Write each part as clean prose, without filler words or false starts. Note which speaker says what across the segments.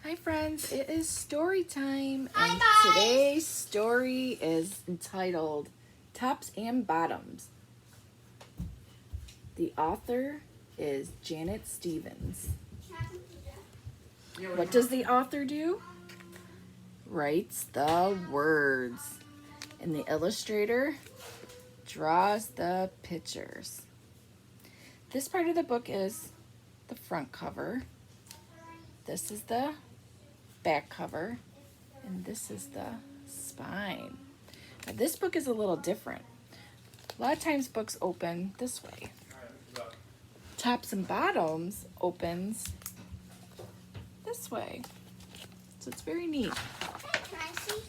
Speaker 1: Hi friends, it is story time,
Speaker 2: Hi,
Speaker 1: and
Speaker 2: guys.
Speaker 1: today's story is entitled Tops and Bottoms. The author is Janet Stevens. What does the author do? Writes the words, and the illustrator draws the pictures. This part of the book is the front cover. This is the back cover, and this is the spine. Now, this book is a little different. A lot of times books open this way. Tops and Bottoms opens this way. So it's very neat.
Speaker 2: Can I see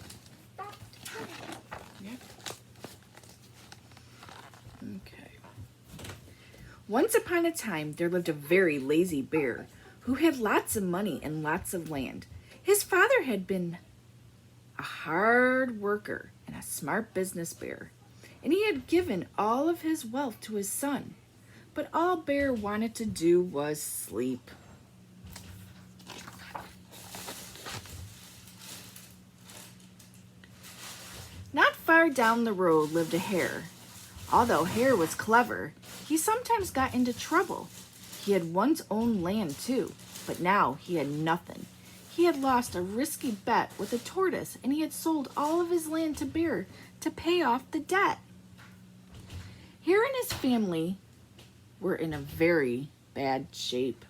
Speaker 2: that?
Speaker 1: Yep. Okay. Once upon a time, there lived a very lazy bear who had lots of money and lots of land. His father had been a hard worker and a smart business bear, and he had given all of his wealth to his son. But all Bear wanted to do was sleep. Not far down the road lived a hare. Although Hare was clever, he sometimes got into trouble. He had once owned land too, but now he had nothing. He had lost a risky bet with a tortoise, and he had sold all of his land to Bear to pay off the debt. Hare and his family were in a very bad shape.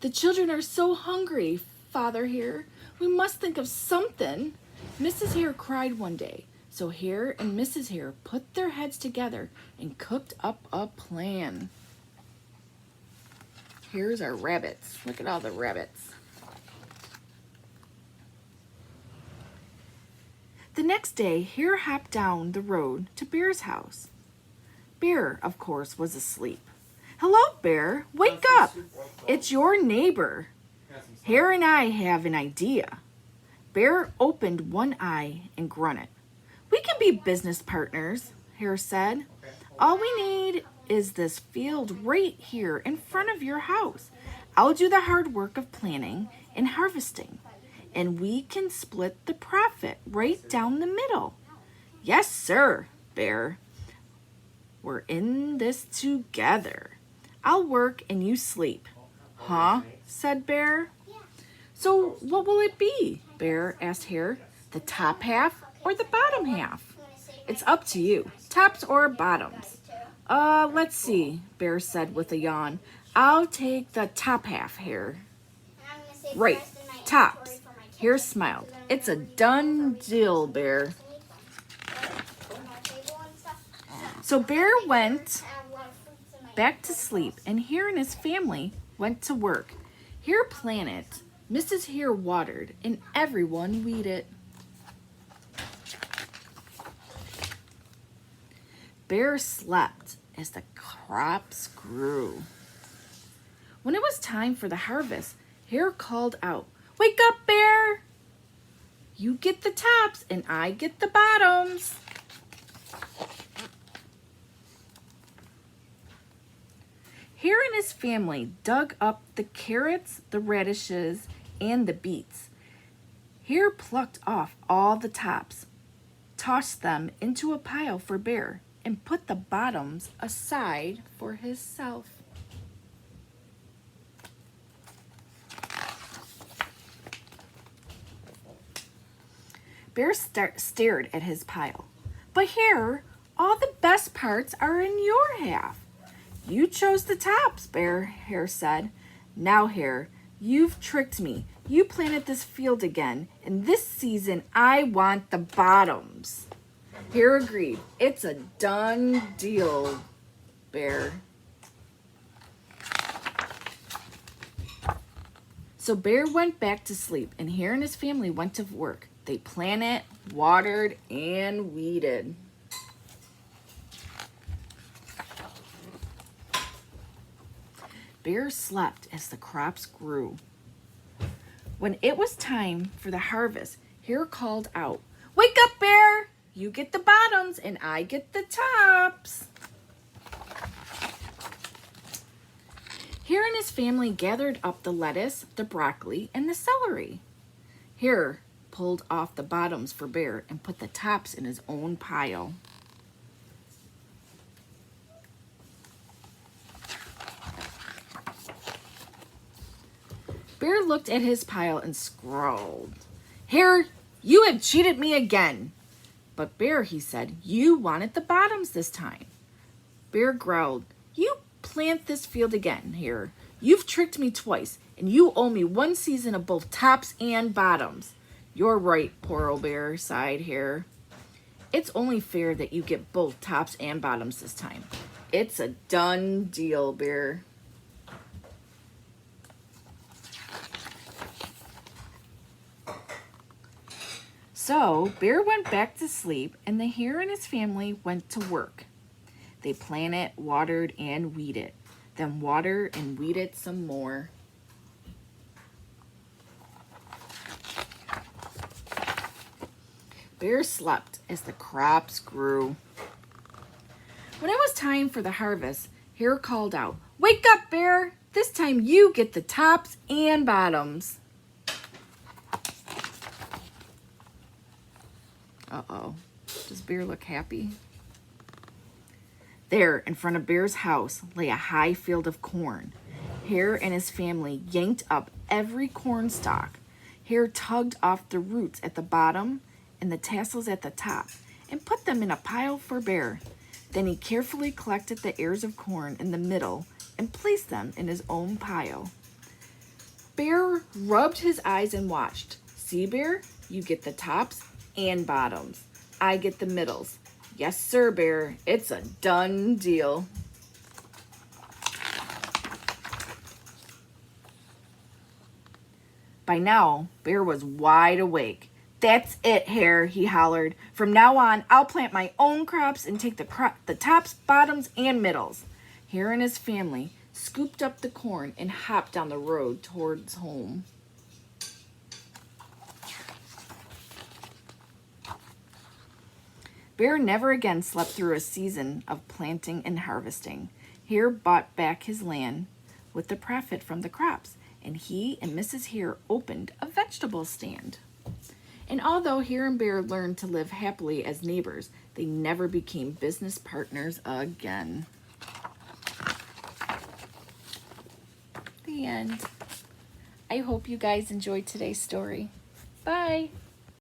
Speaker 1: The children are so hungry, Father Hare. We must think of something. Mrs. Hare cried one day. So Hare and Mrs. Hare put their heads together and cooked up a plan. Here's our rabbits. Look at all the rabbits. The next day, Hare hopped down the road to Bear's house. Bear, of course, was asleep. Hello, Bear. Wake up. It's your neighbor. Hare and I have an idea. Bear opened one eye and grunted. We can be business partners, Hare said. All we need is this field right here in front of your house. I'll do the hard work of planting and harvesting, and we can split the profit right down the middle. Yes, sir, Bear. We're in this together. I'll work and you sleep. Huh? Said Bear. So what will it be? Bear asked Hare. The top half or the bottom half? It's up to you. Tops or bottoms? Let's see, Bear said with a yawn. I'll take the top half, Hare. Right, tops. Hare smiled. It's a done deal, Bear. So Bear went back to sleep, and Hare and his family went to work. Hare planted, Mrs. Hare watered, and everyone weeded. Bear slept as the crops grew. When it was time for the harvest, Hare called out, Wake up, Bear! You get the tops and I get the bottoms. Hare and his family dug up the carrots, the radishes, and the beets. Hare plucked off all the tops, tossed them into a pile for Bear, and put the bottoms aside for himself. Bear stared at his pile. But Hare, all the best parts are in your half. You chose the tops, Hare said. Now, Hare, you've tricked me. You planted this field again, and this season I want the bottoms. Hare agreed. It's a done deal, Bear. So Bear went back to sleep, and Hare and his family went to work. They planted, watered, and weeded. Bear slept as the crops grew. When it was time for the harvest, Hare called out, Wake up, Bear! You get the bottoms and I get the tops. Hare and his family gathered up the lettuce, the broccoli, and the celery. Hare pulled off the bottoms for Bear and put the tops in his own pile. Bear looked at his pile and scrawled, "Hare, you have cheated me again." But Bear, he said, "you wanted the bottoms this time." Bear growled, "You plant this field again, Hare. You've tricked me twice, and you owe me one season of both tops and bottoms." "You're right, poor old Bear," sighed Hare. "It's only fair that you get both tops and bottoms this time." "It's a done deal, Bear." So Bear went back to sleep, and the hare and his family went to work. They planted, watered, and weeded, then watered and weeded some more. Bear slept as the crops grew. When it was time for the harvest, Hare called out, "Wake up, Bear! This time you get the tops and bottoms." Uh-oh. Does Bear look happy? There, in front of Bear's house, lay a high field of corn. Hare and his family yanked up every corn stalk. Hare tugged off the roots at the bottom and the tassels at the top and put them in a pile for Bear. Then he carefully collected the ears of corn in the middle and placed them in his own pile. Bear rubbed his eyes and watched. "See, Bear, you get the tops and bottoms. I get the middles. Yes, sir, Bear. It's a done deal." By now, Bear was wide awake. "That's it, Hare," he hollered. "From now on, I'll plant my own crops and take the tops, bottoms, and middles." Hare and his family scooped up the corn and hopped down the road towards home. Bear never again slept through a season of planting and harvesting. Hare bought back his land with the profit from the crops, and he and Mrs. Hare opened a vegetable stand. And although Hare and Bear learned to live happily as neighbors, they never became business partners again. The end. I hope you guys enjoyed today's story. Bye.